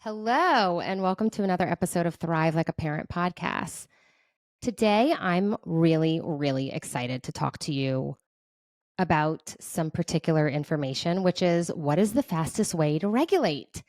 Hello, and welcome to another episode of Thrive Like a Parent podcast. Today, I'm really excited to talk to you about some particular information, which is what is the fastest way to regulate?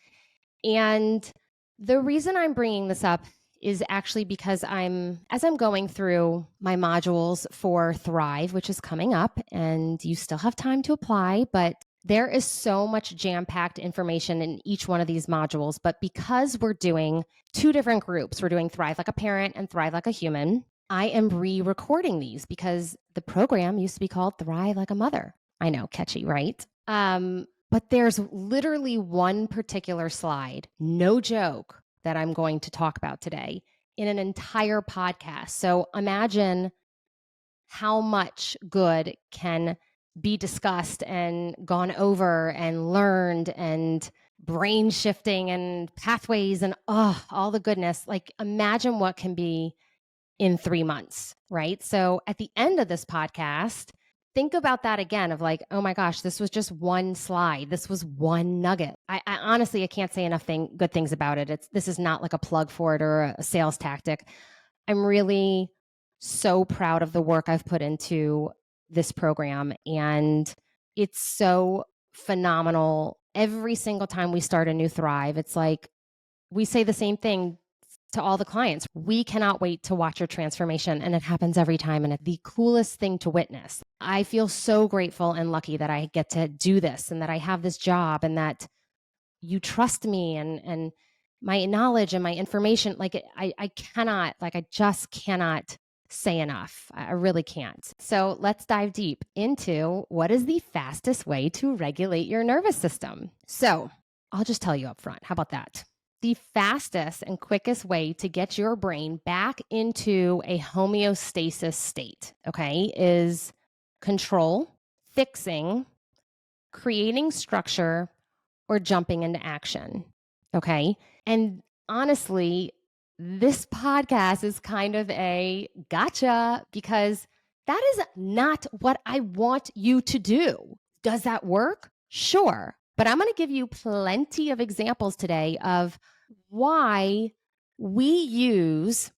And the reason I'm bringing this up is actually because as I'm going through my modules for Thrive, which is coming up, and you still have time to apply, but there is so much jam-packed information in each one of these modules. But because we're doing two different groups, we're doing Thrive Like a Parent and Thrive Like a Human, I am re-recording these because the program used to be called Thrive Like a Mother. I know, catchy, right? But there's literally one particular slide, no joke, that I'm going to talk about today in an entire podcast. So imagine how much good can be discussed and gone over and learned and brain shifting and pathways and all the goodness. Like imagine what can be in 3 months, right? So at the end of this podcast, think about that again of like, oh my gosh, this was just one slide. This was one nugget. I honestly, I can't say enough good things about it. This is not like a plug for it or a sales tactic. I'm really so proud of the work I've put into this program, and it's so phenomenal. Every single time we start a new Thrive, it's like we say the same thing to all the clients. We cannot wait to watch your transformation, and it happens every time, and it's the coolest thing to witness. I feel so grateful and lucky that I get to do this and that I have this job and that you trust me and my knowledge and my information. Like I cannot, like I just cannot say enough. I really can't. So let's dive deep into what is the fastest way to regulate your nervous system. So I'll just tell you up front. How about that? The fastest and quickest way to get your brain back into a homeostasis state, okay, is control, fixing, creating structure, or jumping into action. Okay. And honestly, this podcast is kind of a gotcha because that is not what I want you to do. Does that work? Sure. But I'm going to give you plenty of examples today of why we use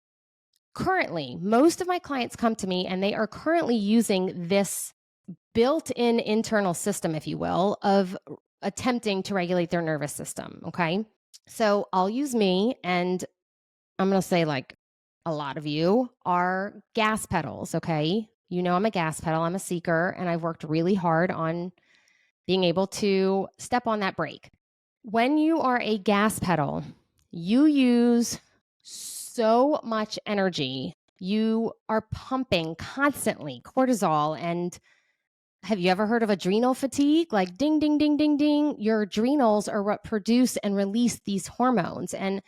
currently, most of my clients come to me and they are currently using this built-in internal system, if you will, of attempting to regulate their nervous system. Okay. So I'll use me, and I'm going to say, like, a lot of you are gas pedals. Okay. You know, I'm a gas pedal, I'm a seeker, and I've worked really hard on being able to step on that brake. When you are a gas pedal, you use so much energy. You are pumping constantly cortisol. And have you ever heard of adrenal fatigue? Like ding, ding, ding, ding, ding. Your adrenals are what produce and release these hormones. And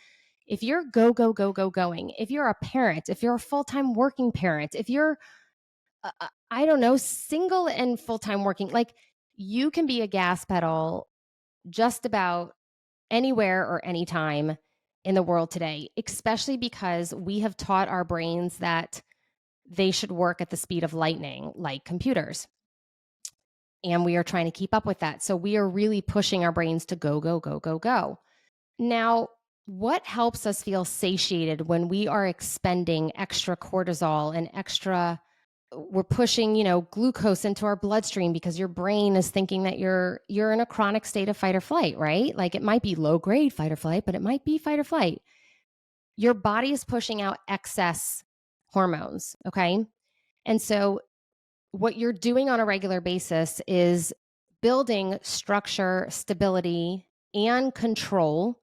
if you're going, if you're a parent, if you're a full-time working parent, if you're, I don't know, single and full-time working, like you can be a gas pedal just about anywhere or anytime in the world today, especially because we have taught our brains that they should work at the speed of lightning, like computers. And we are trying to keep up with that. So we are really pushing our brains to go. Now, what helps us feel satiated when we are expending extra cortisol and we're pushing, glucose into our bloodstream because your brain is thinking that you're in a chronic state of fight or flight, right? Like it might be low grade fight or flight, but it might be fight or flight. Your body is pushing out excess hormones, okay? And so what you're doing on a regular basis is building structure, stability, and control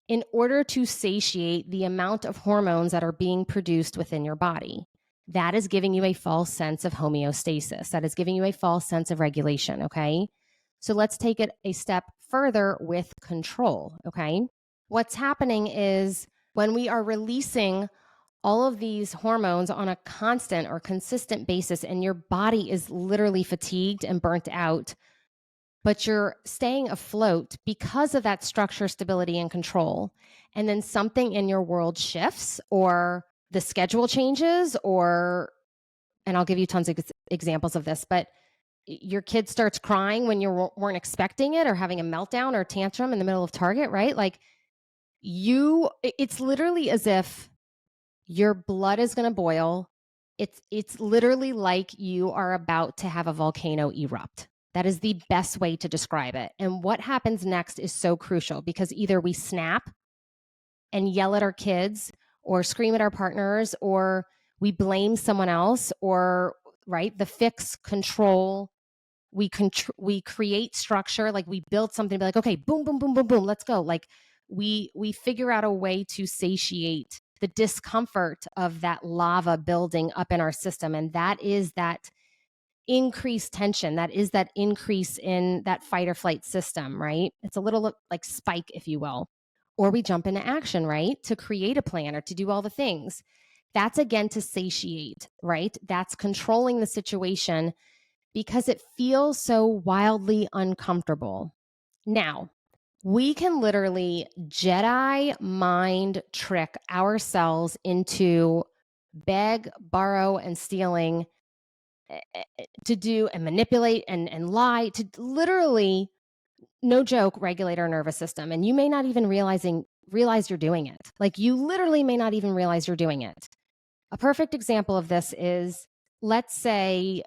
in order to satiate the amount of hormones that are being produced within your body. That is giving you a false sense of homeostasis. That is giving you a false sense of regulation, okay? So let's take it a step further with control, okay? What's happening is when we are releasing all of these hormones on a constant or consistent basis, and your body is literally fatigued and burnt out, but you're staying afloat because of that structure, stability, and control. And then something in your world shifts, or the schedule changes, and I'll give you tons of examples of this, but your kid starts crying when you weren't expecting it, or having a meltdown or tantrum in the middle of Target, right? Like it's literally as if your blood is going to boil. It's literally like you are about to have a volcano erupt. That is the best way to describe it. And what happens next is so crucial because either we snap and yell at our kids or scream at our partners, or we blame someone else, or right, the fix, control, we create structure, like we build something, be like, okay, boom, boom, boom, boom, boom, let's go. Like we figure out a way to satiate the discomfort of that lava building up in our system. And that is that increased tension. That is that increase in that fight or flight system, right? It's a little like spike, if you will. Or we jump into action, right? To create a plan or to do all the things. That's again to satiate, right? That's controlling the situation because it feels so wildly uncomfortable. Now, we can literally Jedi mind trick ourselves into beg, borrow, and stealing to do and manipulate and lie to literally, no joke, regulate our nervous system. And you may not even realize you're doing it. Like you literally may not even realize you're doing it. A perfect example of this is, let's say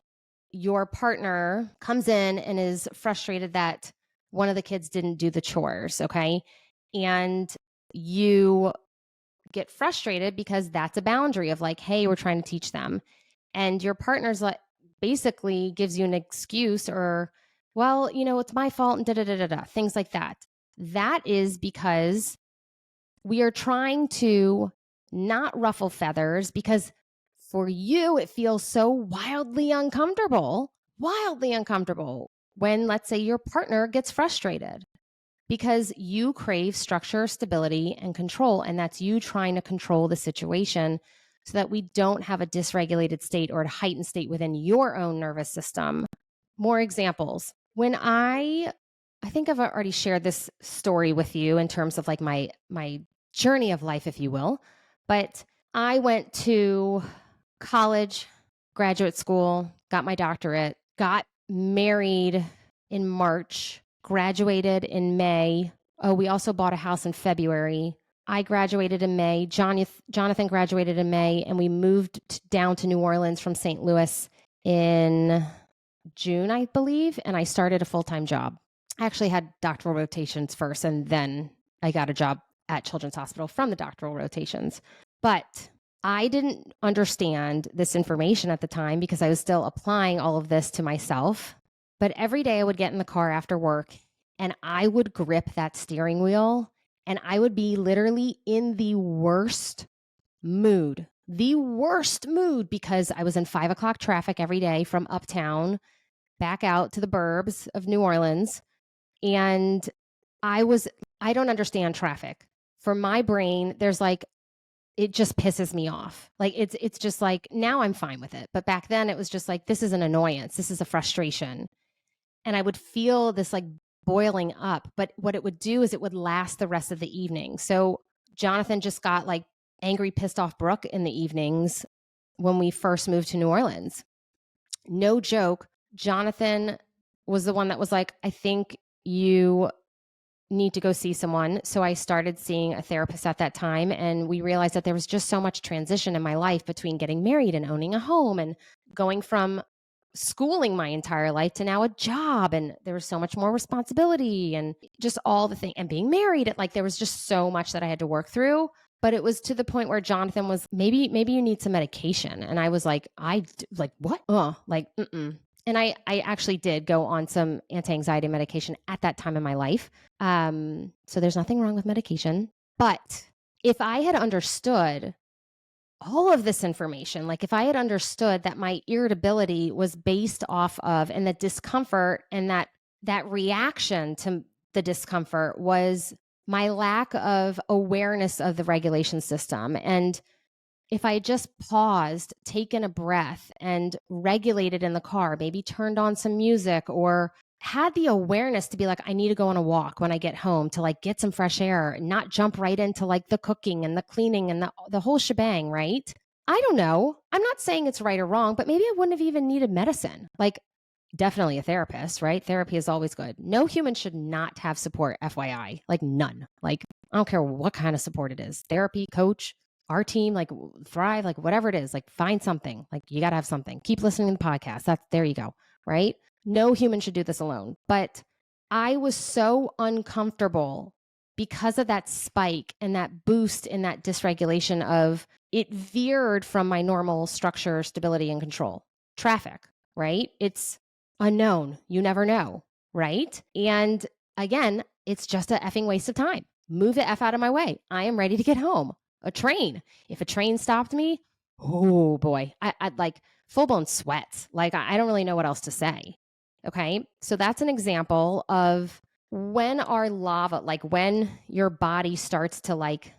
your partner comes in and is frustrated that one of the kids didn't do the chores, okay? And you get frustrated because that's a boundary of like, hey, we're trying to teach them. And your partner's like, basically gives you an excuse or, well, it's my fault and da da da da da, things like that. That is because we are trying to not ruffle feathers because for you, it feels so wildly uncomfortable when, let's say, your partner gets frustrated because you crave structure, stability, and control. And that's you trying to control the situation so that we don't have a dysregulated state or a heightened state within your own nervous system. More examples. When I think I've already shared this story with you in terms of like my journey of life, if you will, but I went to college, graduate school, got my doctorate, got married in March, graduated in May. Oh, we also bought a house in February. I graduated in May. Jonathan graduated in May, and we moved down to New Orleans from St. Louis in June, I believe, and I started a full-time job. I actually had doctoral rotations first, and then I got a job at Children's Hospital from the doctoral rotations. But I didn't understand this information at the time because I was still applying all of this to myself. But every day I would get in the car after work and I would grip that steering wheel and I would be literally in the worst mood because I was in 5 o'clock traffic every day from uptown back out to the burbs of New Orleans. And I don't understand traffic. For my brain, there's like, it just pisses me off. Like it's just like, now I'm fine with it. But back then it was just like, this is an annoyance. This is a frustration. And I would feel this like boiling up. But what it would do is it would last the rest of the evening. So Jonathan just got like angry, pissed off Brooke in the evenings when we first moved to New Orleans. No joke. Jonathan was the one that was like, I think you need to go see someone. So I started seeing a therapist at that time. And we realized that there was just so much transition in my life between getting married and owning a home and going from schooling my entire life to now a job. And there was so much more responsibility and just all the thing and being married. Like there was just so much that I had to work through. But it was to the point where Jonathan was, maybe you need some medication. And I was like, what? And I actually did go on some anti-anxiety medication at that time in my life. So there's nothing wrong with medication. But if I had understood all of this information, like if I had understood that my irritability was based off of, and the discomfort and that reaction to the discomfort was my lack of awareness of the regulation system. And if I just paused, taken a breath and regulated in the car, maybe turned on some music or had the awareness to be like, I need to go on a walk when I get home to like get some fresh air and not jump right into like the cooking and the cleaning and the whole shebang, right? I don't know. I'm not saying it's right or wrong, but maybe I wouldn't have even needed medicine. Like definitely a therapist, right? Therapy is always good. No human should not have support, FYI, like none. Like I don't care what kind of support it is. Therapy, coach, our team, like Thrive, like whatever it is, like find something. Like you got to have something. Keep listening to the podcast. There you go. Right? No human should do this alone. But I was so uncomfortable because of that spike and that boost in that dysregulation of it veered from my normal structure, stability, and control. Traffic, right? It's unknown. You never know, right? And again, it's just a effing waste of time. Move the F out of my way. I am ready to get home. A train. If a train stopped me, oh boy, I'd like full blown sweats. Like I don't really know what else to say. Okay. So that's an example of when our lava, like when your body starts to like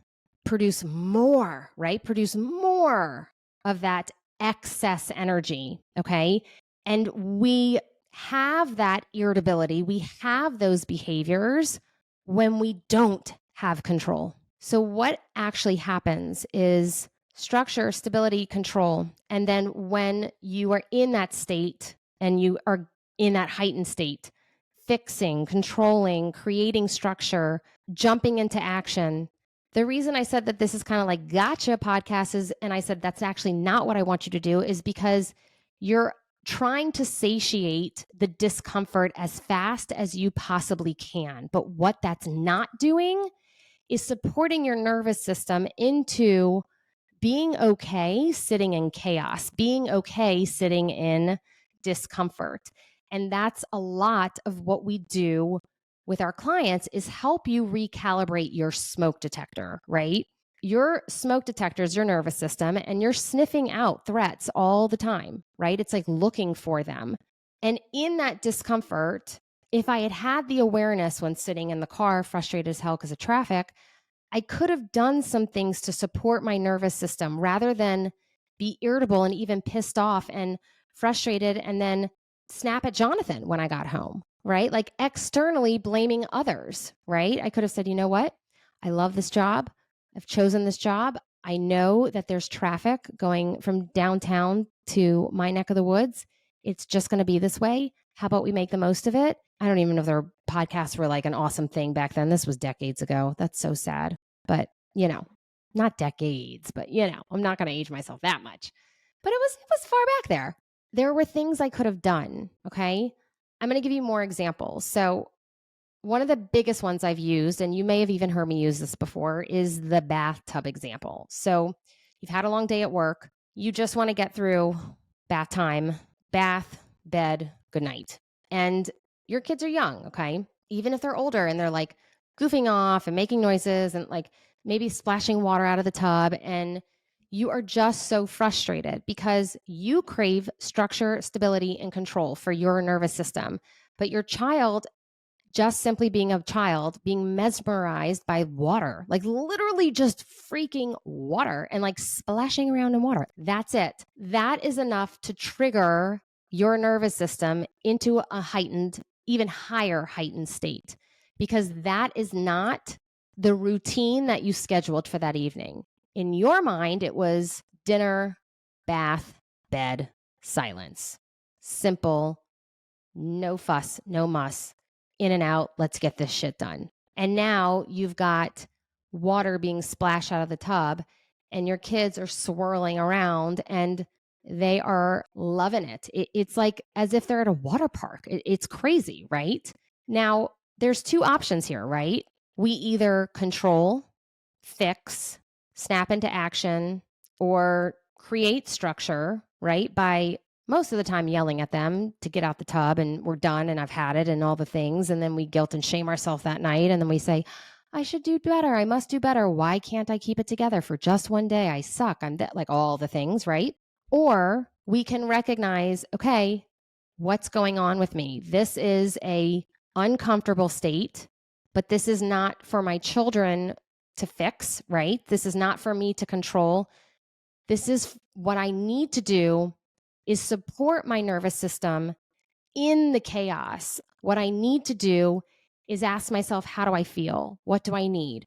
produce more, right? Produce more of that excess energy. Okay. And we have that irritability, we have those behaviors when we don't have control. So, what actually happens is structure, stability, control. And then when you are in that state and you are in that heightened state, fixing, controlling, creating structure, jumping into action. The reason I said that this is kind of like gotcha podcast is, and I said that's actually not what I want you to do, is because you're trying to satiate the discomfort as fast as you possibly can. But what that's not doing is supporting your nervous system into being okay sitting in chaos, being okay sitting in discomfort. And that's a lot of what we do with our clients is help you recalibrate your smoke detector, right? Your smoke detector is your nervous system and you're sniffing out threats all the time, right? It's like looking for them. And in that discomfort, if I had had the awareness when sitting in the car, frustrated as hell because of traffic, I could have done some things to support my nervous system rather than be irritable and even pissed off and frustrated and then snap at Jonathan when I got home, right? Like externally blaming others, right? I could have said, you know what? I love this job. I've chosen this job. I know that there's traffic going from downtown to my neck of the woods. It's just going to be this way. How about we make the most of it? I don't even know if their podcasts were like an awesome thing back then. This was decades ago. That's so sad. But, not decades, but I'm not going to age myself that much. But it was far back there. There were things I could have done, okay? I'm going to give you more examples. So, one of the biggest ones I've used, and you may have even heard me use this before, is the bathtub example. So, you've had a long day at work. You just want to get through bath time, bath, bed, good night. And your kids are young, okay? Even if they're older and they're like goofing off and making noises and like maybe splashing water out of the tub, and you are just so frustrated because you crave structure, stability, and control for your nervous system. But your child, just simply being a child, being mesmerized by water, like literally just freaking water and like splashing around in water. That's it. That is enough to trigger your nervous system into a heightened, even higher heightened state, because that is not the routine that you scheduled for that evening. In your mind, it was dinner, bath, bed, silence. Simple, no fuss, no muss, in and out, let's get this shit done. And now you've got water being splashed out of the tub and your kids are swirling around and they are loving it. It's like as if they're at a water park. It's crazy, right? Now, there's two options here, right? We either control, fix, snap into action, or create structure, right? By most of the time yelling at them to get out the tub and we're done and I've had it and all the things. And then we guilt and shame ourselves that night. And then we say, I should do better. I must do better. Why can't I keep it together for just one day? I suck. Like all the things, right? Or we can recognize, okay, what's going on with me? This is a uncomfortable state, but this is not for my children to fix, right? This is not for me to control. This is what I need to do is support my nervous system in the chaos. What I need to do is ask myself, how do I feel? What do I need?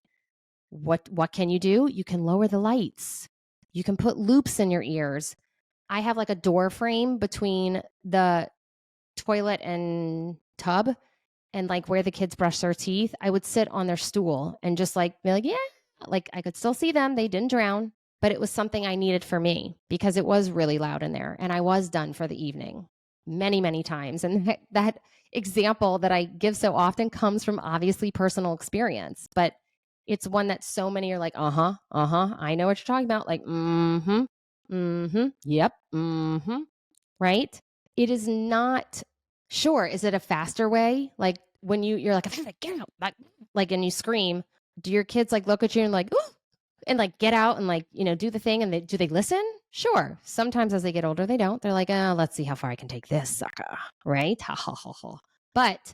What can you do? You can lower the lights. You can put loops in your ears. I have like a door frame between the toilet and tub. and like where the kids brush their teeth, I would sit on their stool and just like be like, yeah, like I could still see them. They didn't drown, but it was something I needed for me because it was really loud in there and I was done for the evening many, many times. And that example that I give so often comes from obviously personal experience, but it's one that so many are like, I know what you're talking about. Like, yep, right? It is not. Sure, is it a faster way? Like when you're like, get out, like, and you scream. Do your kids like look at you and like, ooh, and like get out and like do the thing? And do they listen? Sure. Sometimes as they get older, they don't. They're like, let's see how far I can take this sucker, right? Ha ha ha ha. But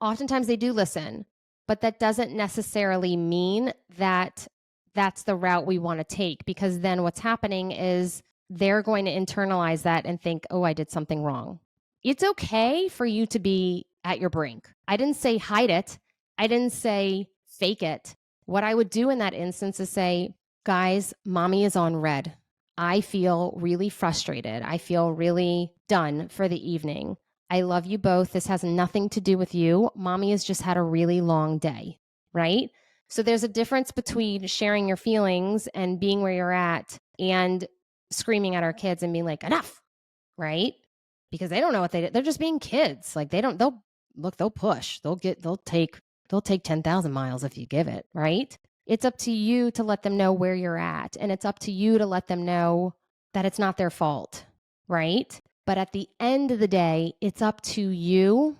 oftentimes they do listen, but that doesn't necessarily mean that that's the route we want to take, because then what's happening is they're going to internalize that and think, oh, I did something wrong. It's okay for you to be at your brink. I didn't say hide it. I didn't say fake it. What I would do in that instance is say, guys, mommy is on red. I feel really frustrated. I feel really done for the evening. I love you both. This has nothing to do with you. Mommy has just had a really long day, right? So there's a difference between sharing your feelings and being where you're at and screaming at our kids and being like, enough, right? Because they don't know what they did. They're just being kids. Like they'll push. They'll take 10,000 miles if you give it, right? It's up to you to let them know where you're at. And it's up to you to let them know that it's not their fault, right? But at the end of the day, it's up to you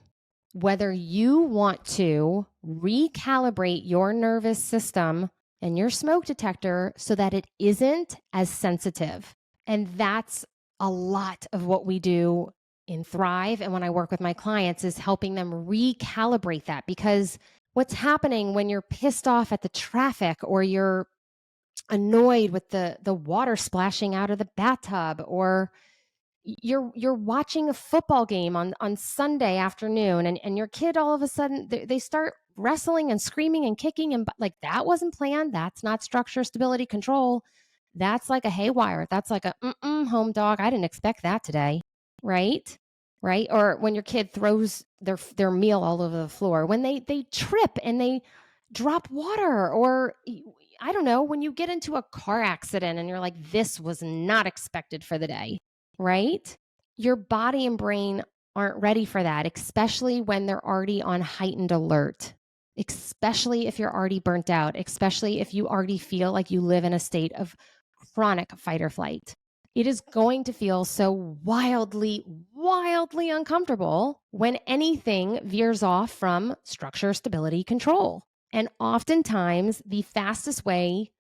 whether you want to recalibrate your nervous system and your smoke detector so that it isn't as sensitive. And that's a lot of what we do in Thrive. And when I work with my clients is helping them recalibrate that, because what's happening when you're pissed off at the traffic or you're annoyed with the water splashing out of the bathtub, or you're watching a football game on Sunday afternoon and your kid all of a sudden they start wrestling and screaming and kicking, and like that wasn't planned. That's not structure, stability, control. That's like a haywire. That's like a home dog. I didn't expect that today. Right? Right? Or when your kid throws their meal all over the floor, when they trip and they drop water, or I don't know, when you get into a car accident and you're like, this was not expected for the day, right? Your body and brain aren't ready for that, especially when they're already on heightened alert, especially if you're already burnt out, especially if you already feel like you live in a state of chronic fight or flight. It is going to feel so wildly, wildly uncomfortable when anything veers off from structure, stability, control. And oftentimes, the fastest way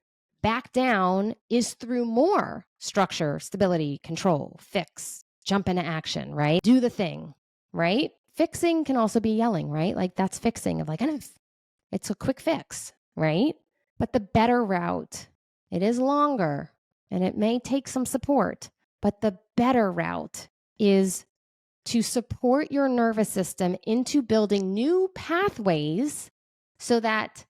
back down is through more structure, stability, control, fix, jump into action, right? Do the thing, right? Fixing can also be yelling, right? Like that's fixing of like, enough. It's a quick fix, right? But the better route, it is longer and it may take some support, but the better route is to support your nervous system into building new pathways so that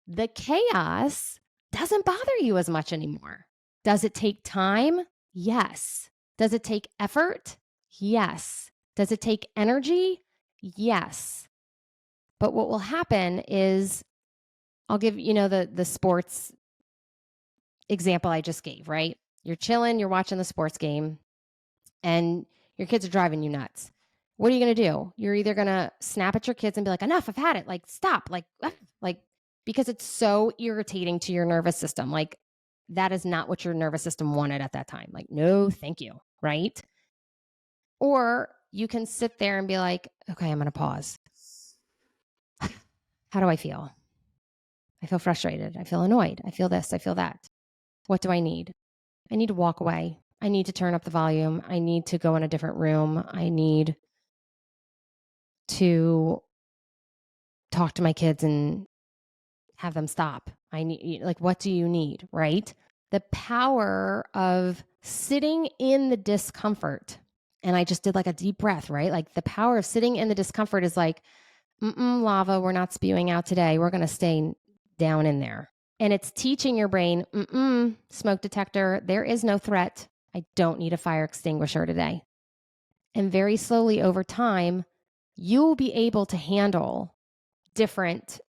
the chaos doesn't bother you as much anymore. Does it take time? Yes. Does it take effort? Yes. Does it take energy? Yes. But what will happen is, I'll give, the sports example I just gave, right? You're chilling, you're watching the sports game, and your kids are driving you nuts. What are you going to do? You're either going to snap at your kids and be like, enough, I've had it. Like, stop. Like, because it's so irritating to your nervous system. Like, that is not what your nervous system wanted at that time. Like, no, thank you. Right? Or you can sit there and be like, okay, I'm going to pause. How do I feel? I feel frustrated. I feel annoyed. I feel this. I feel that. What do I need? I need to walk away. I need to turn up the volume. I need to go in a different room. I need to talk to my kids and have them stop. I need, like, what do you need, right? The power of sitting in the discomfort. And I just did like a deep breath, right? Like the power of sitting in the discomfort is like, lava, we're not spewing out today. We're going to stay down in there. And it's teaching your brain, smoke detector, there is no threat. I don't need a fire extinguisher today. And very slowly over time, you'll be able to handle different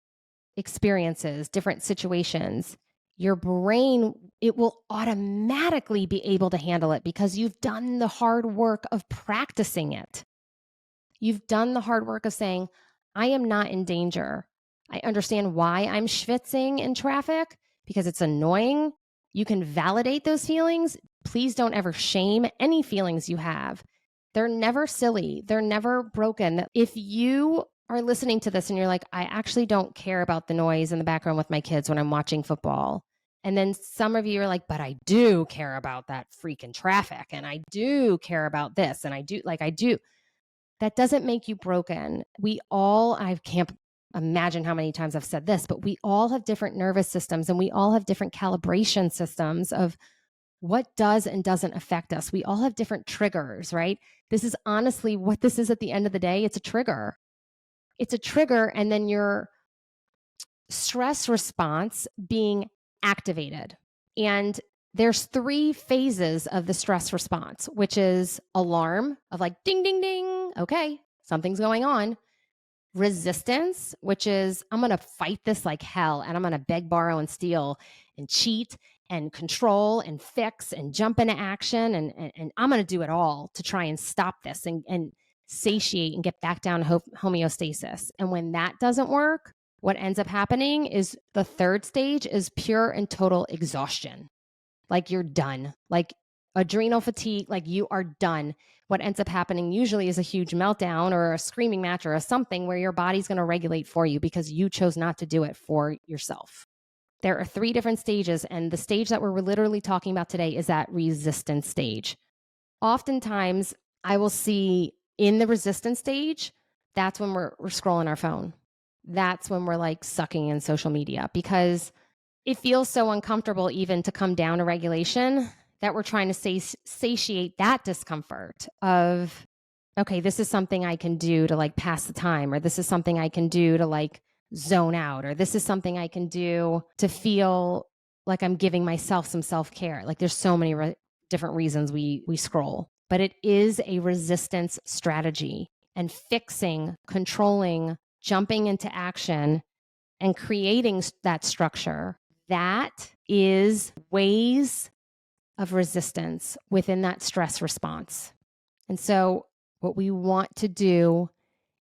experiences, different situations. Your brain, it will automatically be able to handle it because you've done the hard work of practicing it. You've done the hard work of saying, I am not in danger. I understand why I'm schwitzing in traffic because it's annoying. You can validate those feelings. Please don't ever shame any feelings you have. They're never silly. They're never broken. If you are listening to this and you're like, I actually don't care about the noise in the background with my kids when I'm watching football. And then some of you are like, but I do care about that freaking traffic. And I do care about this. And I do. That doesn't make you broken. I can't imagine how many times I've said this, but we all have different nervous systems and we all have different calibration systems of what does and doesn't affect us. We all have different triggers, right? This is honestly what this is at the end of the day. It's a trigger. It's a trigger, and then your stress response being activated. And there's 3 phases of the stress response, which is alarm of like, ding, ding, ding. Okay, something's going on. Resistance, which is I'm going to fight this like hell and I'm going to beg, borrow, and steal and cheat and control and fix and jump into action. And I'm going to do it all to try and stop this and satiate and get back down to homeostasis. And when that doesn't work, what ends up happening is the 3rd stage is pure and total exhaustion. Like you're done, like adrenal fatigue, like you are done. What ends up happening usually is a huge meltdown or a screaming match or a something where your body's going to regulate for you because you chose not to do it for yourself. There are 3 different stages, and the stage that we're literally talking about today is that resistance stage. Oftentimes, I will see in the resistance stage, that's when we're scrolling our phone. That's when we're like sucking in social media because it feels so uncomfortable even to come down to regulation that we're trying to satiate that discomfort of, okay, this is something I can do to like pass the time, or this is something I can do to like zone out, or this is something I can do to feel like I'm giving myself some self-care. Like there's so many different reasons we scroll, but it is a resistance strategy, and fixing, controlling, jumping into action and creating that structure, that is ways of resistance within that stress response. And so what we want to do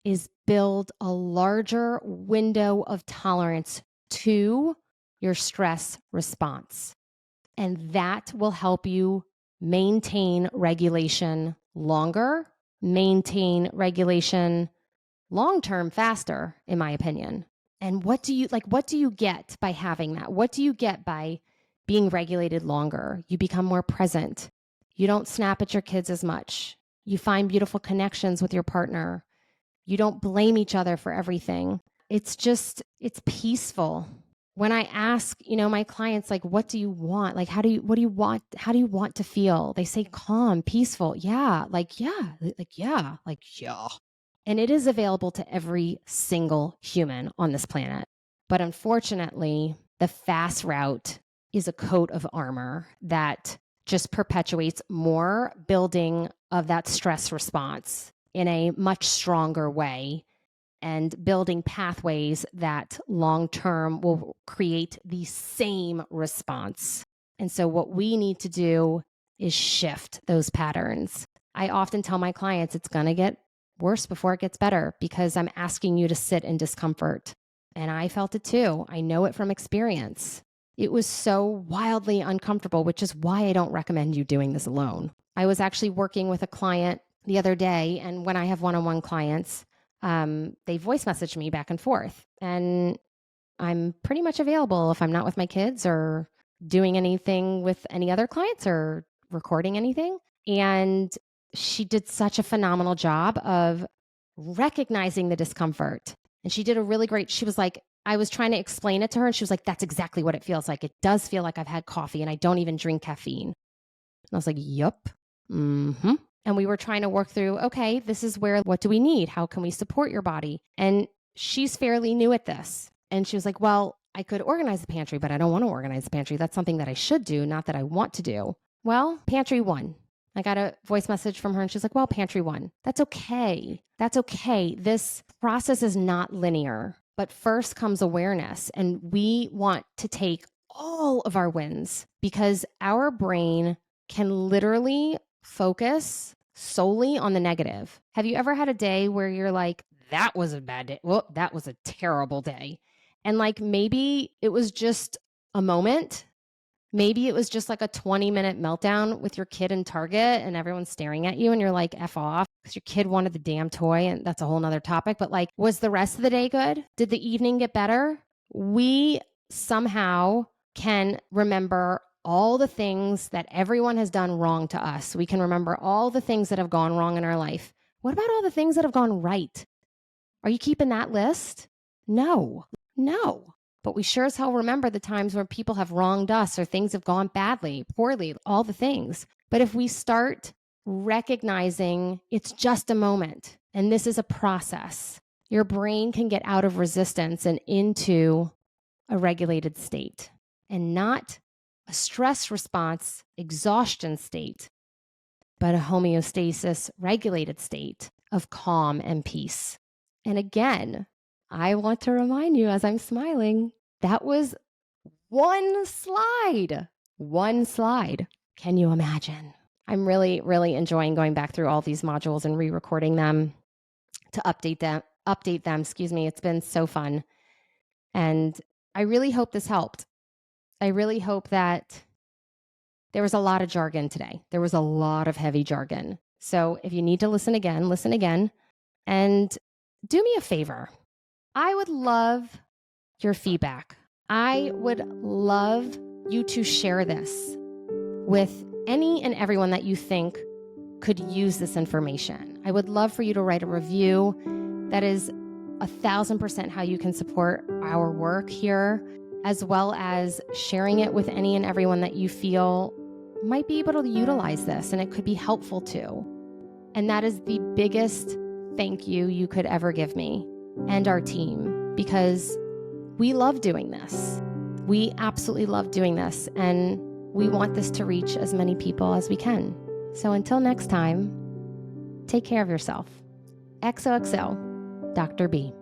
is build a larger window of tolerance to your stress response. And that will help you maintain regulation longer, maintain regulation long-term faster, in my opinion. And what do you get by having that? What do you get by being regulated longer? You become more present. You don't snap at your kids as much. You find beautiful connections with your partner. You don't blame each other for everything. It's peaceful. When I ask, my clients, like, what do you want? Like, how do you want to feel? They say calm, peaceful. Yeah. And it is available to every single human on this planet. But unfortunately, the fast route is a coat of armor that just perpetuates more building of that stress response in a much stronger way, and building pathways that long-term will create the same response. And so what we need to do is shift those patterns. I often tell my clients it's going to get worse before it gets better because I'm asking you to sit in discomfort. And I felt it too. I know it from experience. It was so wildly uncomfortable, which is why I don't recommend you doing this alone. I was actually working with a client the other day, and when I have one-on-one clients, they voice message me back and forth, and I'm pretty much available if I'm not with my kids or doing anything with any other clients or recording anything. And she did such a phenomenal job of recognizing the discomfort. And she did a really great, she was like, I was trying to explain it to her, and she was like, that's exactly what it feels like. It does feel like I've had coffee and I don't even drink caffeine. And I was like, yup. Mm-hmm. And we were trying to work through, okay, this is what do we need? How can we support your body? And she's fairly new at this. And she was like, well, I could organize the pantry, but I don't want to organize the pantry. That's something that I should do, not that I want to do. Well, pantry 1. I got a voice message from her and she's like, well, pantry 1. That's okay. That's okay. This process is not linear, but first comes awareness. And we want to take all of our wins because our brain can literally focus solely on the negative. Have you ever had a day where you're like, that was a bad day? Well, that was a terrible day. And like maybe it was just a moment. Maybe it was just like a 20-minute meltdown with your kid in Target and everyone's staring at you and you're like, F off because your kid wanted the damn toy. And that's a whole nother topic. But like, was the rest of the day good? Did the evening get better? We somehow can remember all the things that everyone has done wrong to us. We can remember all the things that have gone wrong in our life. What about all the things that have gone right? Are you keeping that list? No. But we sure as hell remember the times where people have wronged us or things have gone badly, poorly, all the things. But if we start recognizing it's just a moment and this is a process, your brain can get out of resistance and into a regulated state and not a stress response, exhaustion state, but a homeostasis, regulated state of calm and peace. And again, I want to remind you as I'm smiling, that was one slide. One slide. Can you imagine? I'm really, really enjoying going back through all these modules and re-recording them to update them. It's been so fun. And I really hope this helped. I really hope that there was a lot of jargon today. There was a lot of heavy jargon. So if you need to listen again, and do me a favor. I would love your feedback. I would love you to share this with any and everyone that you think could use this information. I would love for you to write a review. That is 1,000% how you can support our work here, as well as sharing it with any and everyone that you feel might be able to utilize this and it could be helpful to. And that is the biggest thank you could ever give me and our team, because we love doing this. We absolutely love doing this, and we want this to reach as many people as we can. So until next time, take care of yourself. XOXO, Dr. B.